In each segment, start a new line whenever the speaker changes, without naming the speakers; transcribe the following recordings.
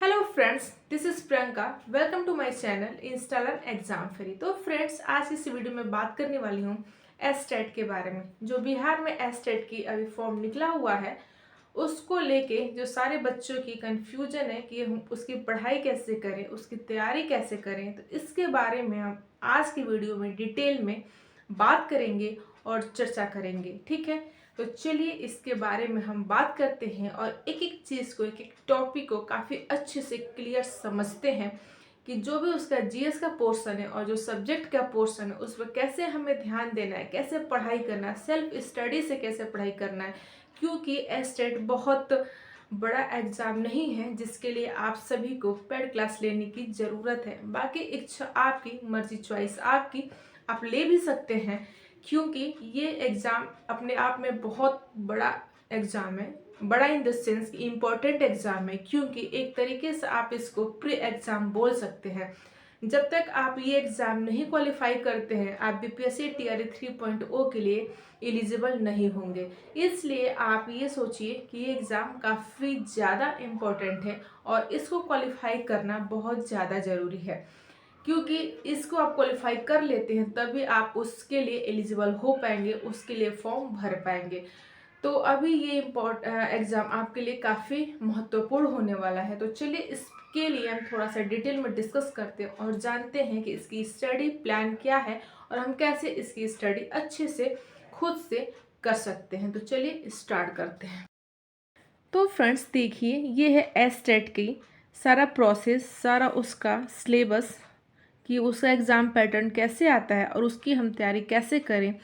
Hello friends, this is Priyanka. Welcome to my channel installer exam free. तो friends, आज इस video में बात करने वाली हूँ एस्टेट के बारे में। जो बिहार में एस्टेट की अभी फॉर्म निकला हुआ है, उसको लेके जो सारे बच्चों की कंफ्यूजन है कि हम उसकी पढ़ाई कैसे करें, उसकी तैयारी कैसे करें, तो इसके बारे में हम आज की वीडियो में डिटेल में बात करेंगे और चर्चा करेंगे। ठीक है, तो चलिए इसके बारे में हम बात करते हैं और एक एक चीज़ को, एक एक टॉपिक को काफ़ी अच्छे से क्लियर समझते हैं कि जो भी उसका जीएस का पोर्शन है और जो सब्जेक्ट का पोर्शन है उस पर कैसे हमें ध्यान देना है, कैसे पढ़ाई करना है, सेल्फ स्टडी से कैसे पढ़ाई करना है। क्योंकि एस्टेट बहुत बड़ा एग्ज़ाम नहीं है जिसके लिए आप सभी को पेड क्लास लेने की ज़रूरत है। बाकी इच्छा आपकी, मर्जी, चॉइस आपकी, आप ले भी सकते हैं। क्योंकि ये एग्ज़ाम अपने आप में बहुत बड़ा एग्ज़ाम है। बड़ा in the sense important exam है, क्योंकि एक तरीके से आप इसको प्री एग्ज़ाम बोल सकते हैं। जब तक आप ये एग्ज़ाम नहीं क्वालिफाई करते हैं, आप बीपीएससी टीआरई 3.0 के लिए एलिजिबल नहीं होंगे। इसलिए आप ये सोचिए कि ये एग्ज़ाम काफ़ी ज़्यादा इम्पोर्टेंट है और इसको क्वालिफाई करना बहुत ज़्यादा ज़रूरी है। क्योंकि इसको आप क्वालिफाई कर लेते हैं तभी आप उसके लिए एलिजिबल हो पाएंगे, उसके लिए फॉर्म भर पाएंगे। तो अभी ये एग्ज़ाम आपके लिए काफ़ी महत्वपूर्ण होने वाला है। तो चलिए इसके लिए हम थोड़ा सा डिटेल में डिस्कस करते हैं और जानते हैं कि इसकी स्टडी प्लान क्या है और हम कैसे इसकी स्टडी अच्छे से खुद से कर सकते हैं। तो चलिए स्टार्ट करते हैं। तो फ्रेंड्स देखिए, ये है एस्टेट की सारा प्रोसेस, सारा उसका सिलेबस कि उसका एग्ज़ाम पैटर्न कैसे आता है और उसकी हम तैयारी कैसे करें,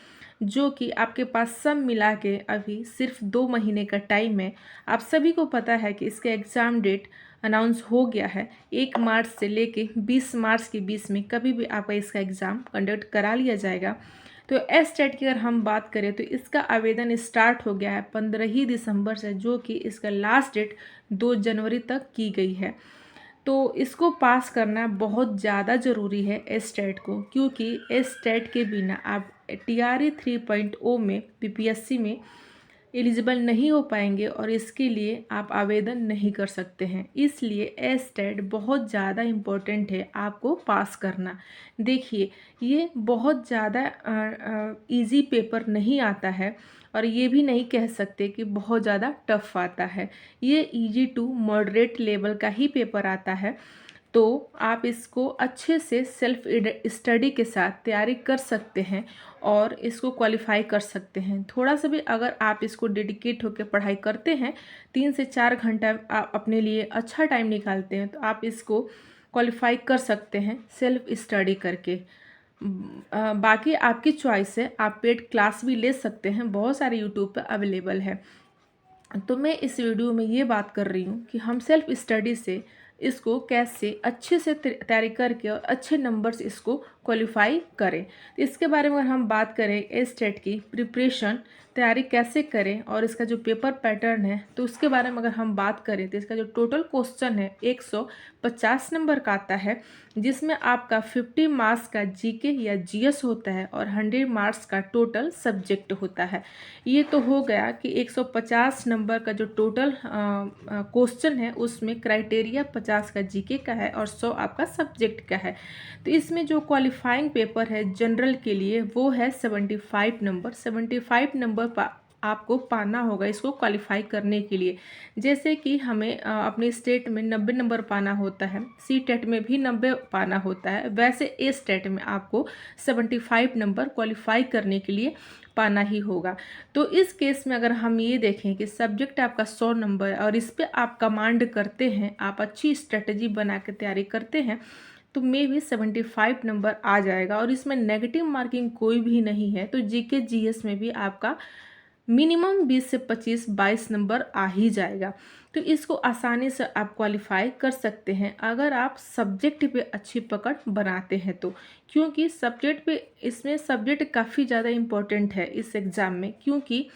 जो कि आपके पास सब मिला के अभी सिर्फ 2 महीने का टाइम है। आप सभी को पता है कि इसका एग्ज़ाम डेट अनाउंस हो गया है। 1 मार्च से लेके 20 मार्च के बीच में कभी भी आपका इसका एग्ज़ाम कंडक्ट करा लिया जाएगा। तो एस्टेट की अगर हम बात करें तो इसका आवेदन स्टार्ट हो गया है 15 दिसंबर से, जो कि इसका लास्ट डेट 2 जनवरी तक की गई है। तो इसको पास करना बहुत ज़्यादा ज़रूरी है एस्टेट को, क्योंकि एस्टेट के बिना आप टीआरई 3.0 में बीपीएससी में एलिजिबल नहीं हो पाएंगे और इसके लिए आप आवेदन नहीं कर सकते हैं। इसलिए एस्टेट बहुत ज़्यादा इम्पोर्टेंट है आपको पास करना। देखिए, ये बहुत ज़्यादा इजी पेपर नहीं आता है और ये भी नहीं कह सकते कि बहुत ज़्यादा टफ आता है। ये इजी टू मॉडरेट लेवल का ही पेपर आता है। तो आप इसको अच्छे से सेल्फ स्टडी के साथ तैयारी कर सकते हैं और इसको क्वालिफाई कर सकते हैं। थोड़ा सा भी अगर आप इसको डेडिकेट होकर पढ़ाई करते हैं, 3 से 4 घंटा आप अपने लिए अच्छा टाइम निकालते हैं, तो आप इसको क्वालिफाई कर सकते हैं सेल्फ स्टडी करके। बाकी आपकी चॉइस है, आप पेड क्लास भी ले सकते हैं, बहुत सारे यूट्यूब पर अवेलेबल है। तो मैं इस वीडियो में ये बात कर रही हूँ कि हम सेल्फ स्टडी से इसको कैसे अच्छे से तैयारी करके और अच्छे नंबर्स इसको क्वालिफाई करें। तो इसके बारे में अगर हम बात करें एस्टेट की प्रिपरेशन तैयारी कैसे करें और इसका जो पेपर पैटर्न है, तो उसके बारे में अगर हम बात करें तो इसका जो टोटल क्वेश्चन है 150 नंबर का आता है, जिसमें आपका 50 मार्क्स का जीके या जीएस होता है और 100 मार्क्स का टोटल सब्जेक्ट होता है। ये तो हो गया कि 150 नंबर का जो टोटल क्वेश्चन है उसमें क्राइटेरिया 50 का जीके का है और 100 आपका सब्जेक्ट का है। तो इसमें जो क्वालिफाइंग पेपर है जनरल के लिए वो है 75 नंबर। 75 नंबर आपको पाना होगा इसको क्वालिफाई करने के लिए। जैसे कि हमें अपने स्टेट में 90 नंबर पाना होता है, सी टेट में भी 90 पाना होता है, वैसे ए स्टेट में आपको 75 नंबर क्वालिफाई करने के लिए पाना ही होगा। तो इस केस में अगर हम ये देखें कि सब्जेक्ट आपका 100 नंबर है और इस पे आप कमांड करते हैं, आप अच्छी स्ट्रेटजी बना के तैयारी करते हैं, तो मे भी 75 नंबर आ जाएगा और इसमें नेगेटिव मार्किंग कोई भी नहीं है। तो जीके जीएस में भी आपका मिनिमम 20 से 25 22 नंबर आ ही जाएगा। तो इसको आसानी से आप क्वालिफाई कर सकते हैं अगर आप सब्जेक्ट पे अच्छी पकड़ बनाते हैं तो। क्योंकि सब्जेक्ट पे, इसमें सब्जेक्ट काफ़ी ज़्यादा इम्पोर्टेंट है इस एग्ज़ाम में। क्योंकि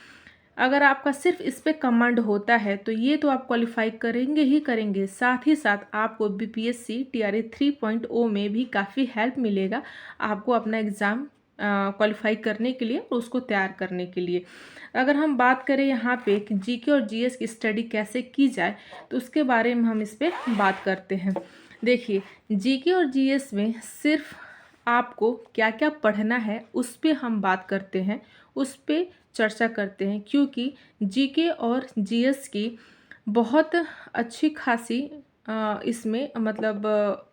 अगर आपका सिर्फ इस पे कमांड होता है तो ये तो आप क्वालिफाई करेंगे ही करेंगे, साथ ही साथ आपको बीपीएससी टीआरई 3.0 में भी काफ़ी हेल्प मिलेगा आपको अपना एग्ज़ाम क्वालिफाई करने के लिए और उसको तैयार करने के लिए। अगर हम बात करें यहाँ पे कि जीके और जीएस की स्टडी कैसे की जाए, तो उसके बारे में हम इस पर बात करते हैं। देखिए, जीके और जीएस में सिर्फ आपको क्या क्या पढ़ना है उस पे हम बात करते हैं, उस पे चर्चा करते हैं, क्योंकि जीके और जीएस की बहुत अच्छी खासी इसमें मतलब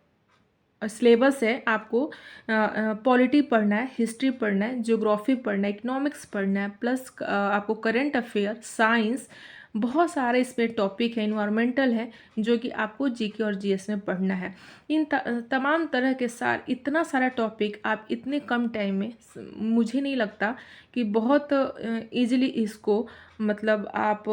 सिलेबस है। आपको पॉलिटी पढ़ना है, हिस्ट्री पढ़ना है, ज्योग्राफी पढ़ना है, इकोनॉमिक्स पढ़ना है, प्लस आपको करंट अफेयर, साइंस, बहुत सारे इसमें टॉपिक है, इन्वायरमेंटल है, जो कि आपको जीके और जीएस में पढ़ना है। इन तमाम तरह के इतना सारा टॉपिक आप इतने कम टाइम में, मुझे नहीं लगता कि बहुत इजीली इसको मतलब आप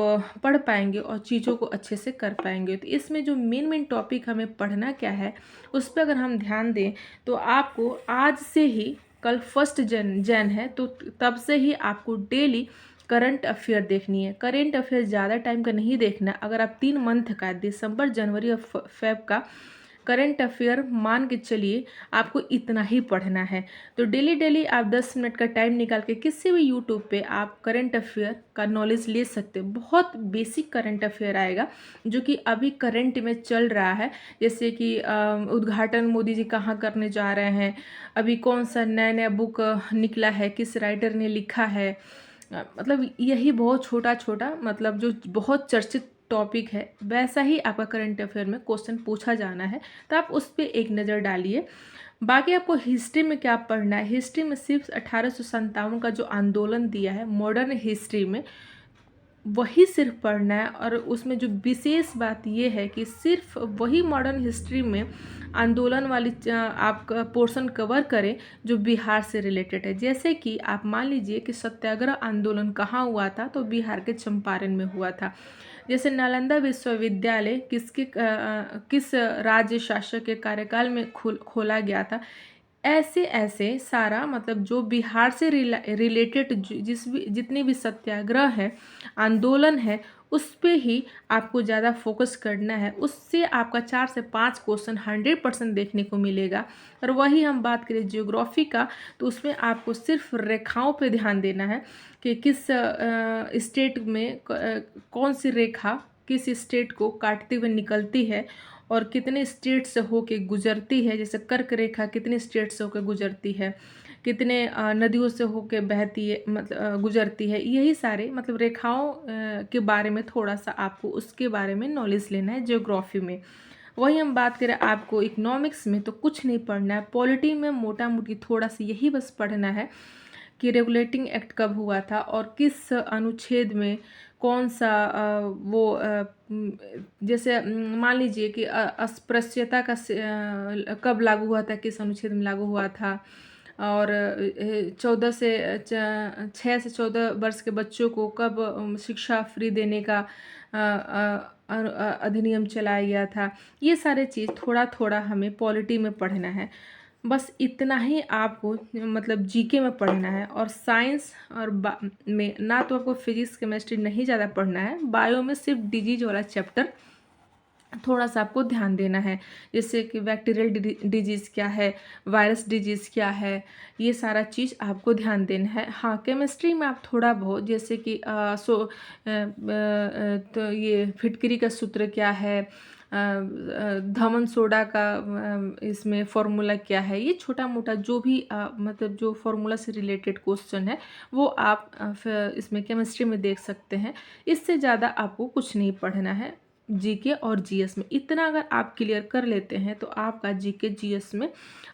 पढ़ पाएंगे और चीज़ों को अच्छे से कर पाएंगे। तो इसमें जो मेन मेन टॉपिक हमें पढ़ना क्या है उस पर अगर हम ध्यान दें, तो आपको आज से ही, कल 1 जन है, तो तब से ही आपको डेली करंट अफेयर देखनी है। करंट अफेयर ज़्यादा टाइम का नहीं देखना। अगर आप 3 मंथ का, दिसंबर, जनवरी और फेब का करंट अफेयर मान के चलिए, आपको इतना ही पढ़ना है। तो डेली डेली आप 10 मिनट का टाइम निकाल के किसी भी यूट्यूब पे आप करंट अफेयर का नॉलेज ले सकते हैं। बहुत बेसिक करंट अफेयर आएगा जो कि अभी करंट में चल रहा है, जैसे कि उद्घाटन मोदी जी कहाँ करने जा रहे हैं, अभी कौन सा नया नया बुक निकला है, किस राइटर ने लिखा है, मतलब यही बहुत छोटा छोटा, मतलब जो बहुत चर्चित टॉपिक है, वैसा ही आपका करंट अफेयर में क्वेश्चन पूछा जाना है। तो आप उस पर एक नज़र डालिए। बाकी आपको हिस्ट्री में क्या पढ़ना है, हिस्ट्री में सिर्फ 1857 का जो आंदोलन दिया है मॉडर्न हिस्ट्री में, वही सिर्फ पढ़ना है। और उसमें जो विशेष बात ये है कि सिर्फ वही मॉडर्न हिस्ट्री में आंदोलन वाली आप पोर्शन कवर करें जो बिहार से रिलेटेड है। जैसे कि आप मान लीजिए कि सत्याग्रह आंदोलन कहाँ हुआ था, तो बिहार के चंपारण में हुआ था। जैसे नालंदा विश्वविद्यालय किस राज्य शासक के कार्यकाल में खोला गया था, ऐसे ऐसे सारा मतलब जो बिहार से रिलेटेड जितने भी सत्याग्रह है, आंदोलन है, उस पे ही आपको ज़्यादा फोकस करना है। उससे आपका 4 से 5 क्वेश्चन 100% देखने को मिलेगा। और वही हम बात करें ज्योग्राफी का, तो उसमें आपको सिर्फ रेखाओं पे ध्यान देना है कि किस स्टेट में कौन सी रेखा किस स्टेट को काटते हुए निकलती है और कितने स्टेट से होके गुजरती है। जैसे कर्क रेखा कितने स्टेट से होकर गुजरती है, कितने नदियों से होके बहती है, मतलब गुजरती है। यही सारे मतलब रेखाओं के बारे में थोड़ा सा आपको उसके बारे में नॉलेज लेना है ज्योग्राफी में। वही हम बात करें आपको इकोनॉमिक्स में, तो कुछ नहीं पढ़ना है। पॉलिटी में मोटा मोटी थोड़ा सा यही बस पढ़ना है कि रेगुलेटिंग एक्ट कब हुआ था और किस अनुच्छेद में कौन सा जैसे मान लीजिए कि अस्पृश्यता का कब लागू हुआ था, किस अनुच्छेद में लागू हुआ था। और 6 से 14 वर्ष के बच्चों को कब शिक्षा फ्री देने का अधिनियम चलाया गया था। ये सारे चीज़ थोड़ा थोड़ा हमें पॉलिटी में पढ़ना है। बस इतना ही आपको मतलब जीके में पढ़ना है। और साइंस और में ना तो आपको फिजिक्स केमिस्ट्री नहीं ज़्यादा पढ़ना है। बायो में सिर्फ डिजीज वाला चैप्टर थोड़ा सा आपको ध्यान देना है, जैसे कि बैक्टीरियल डिजीज़ क्या है, वायरस डिजीज़ क्या है, ये सारा चीज़ आपको ध्यान देना है। हाँ, केमिस्ट्री में आप थोड़ा बहुत, जैसे कि तो ये फिटकरी का सूत्र क्या है, धमन सोडा का इसमें फॉर्मूला क्या है, ये छोटा मोटा जो भी मतलब जो फॉर्मूला से रिलेटेड क्वेश्चन है वो आप इसमें केमिस्ट्री में देख सकते हैं। इससे ज़्यादा आपको कुछ नहीं पढ़ना है जीके और जीएस में। इतना अगर आप क्लियर कर लेते हैं तो आपका जीके जीएस में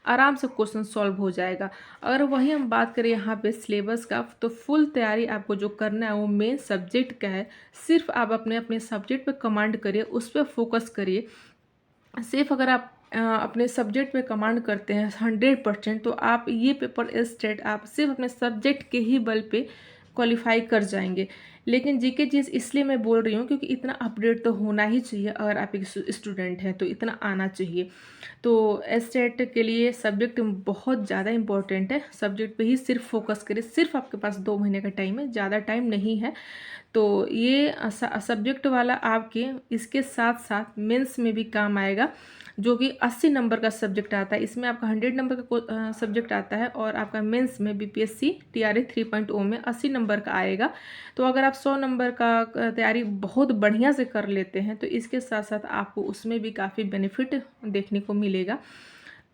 आराम से क्वेश्चन सॉल्व हो जाएगा। अगर वही हम बात करें यहाँ पे सिलेबस का, तो फुल तैयारी आपको जो करना है वो मेन सब्जेक्ट का है। सिर्फ आप अपने अपने सब्जेक्ट पे कमांड करिए, उस पर फोकस करिए। सिर्फ अगर आप अपने सब्जेक्ट पे कमांड करते हैं 100%, तो आप ये पेपर स्टेट आप सिर्फ अपने सब्जेक्ट के ही बल पे क्वालिफाई कर जाएंगे। लेकिन जीके जीएस इसलिए मैं बोल रही हूँ क्योंकि इतना अपडेट तो होना ही चाहिए। अगर आप एक स्टूडेंट हैं तो इतना आना चाहिए। तो एस्टेट के लिए सब्जेक्ट बहुत ज़्यादा इंपॉर्टेंट है। सब्जेक्ट पे ही सिर्फ फोकस करें। सिर्फ आपके पास 2 महीने का टाइम है, ज़्यादा टाइम नहीं है। तो ये सब्जेक्ट वाला आपके इसके साथ साथ मेंस में भी काम आएगा, जो कि 80 नंबर का सब्जेक्ट आता है। इसमें आपका 100 नंबर का सब्जेक्ट आता है और आपका मेंस में बीपीएससी टीआरई 3.0 में 80 नंबर का आएगा। तो अगर आप 100 नंबर का तैयारी बहुत बढ़िया से कर लेते हैं तो इसके साथ साथ आपको उसमें भी काफ़ी बेनिफिट देखने को मिलेगा।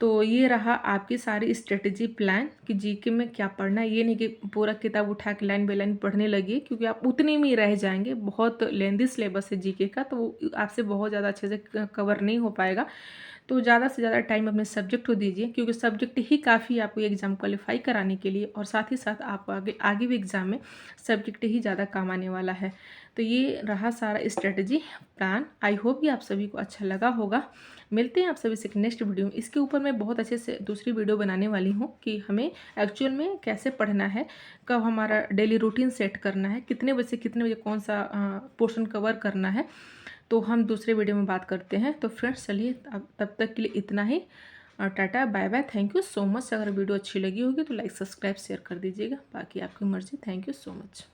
तो ये रहा आपकी सारी स्ट्रेटजी प्लान कि जीके में क्या पढ़ना है। ये नहीं कि पूरा किताब उठा के लाइन बाय लाइन पढ़ने लगिए, क्योंकि आप उतने में ही रह जाएंगे। बहुत लेंदी सिलेबस है जीके का, तो वो आपसे बहुत ज़्यादा अच्छे से कवर नहीं हो पाएगा। तो ज़्यादा से ज़्यादा टाइम अपने सब्जेक्ट को दीजिए, क्योंकि सब्जेक्ट ही काफ़ी आपको एग्ज़ाम क्वालिफाई कराने के लिए, और साथ ही साथ आपको आगे भी एग्ज़ाम में सब्जेक्ट ही ज़्यादा काम आने वाला है। तो ये रहा सारा स्ट्रेटजी प्लान। आई होप कि आप सभी को अच्छा लगा होगा। मिलते हैं आप सभी से नेक्स्ट वीडियो में। इसके ऊपर मैं बहुत अच्छे से दूसरी वीडियो बनाने वाली हूँ कि हमें एक्चुअल में कैसे पढ़ना है, कब हमारा डेली रूटीन सेट करना है, कितने बजे से कितने बजे कौन सा पोर्शन कवर करना है। तो हम दूसरे वीडियो में बात करते हैं। तो फ्रेंड्स चलिए तब तक के लिए इतना ही। Tata bye bye, thank you so much. अगर वीडियो अच्छी लगी होगी तो लाइक सब्सक्राइब शेयर कर दीजिएगा, बाकी आपकी मर्जी। Thank you so much.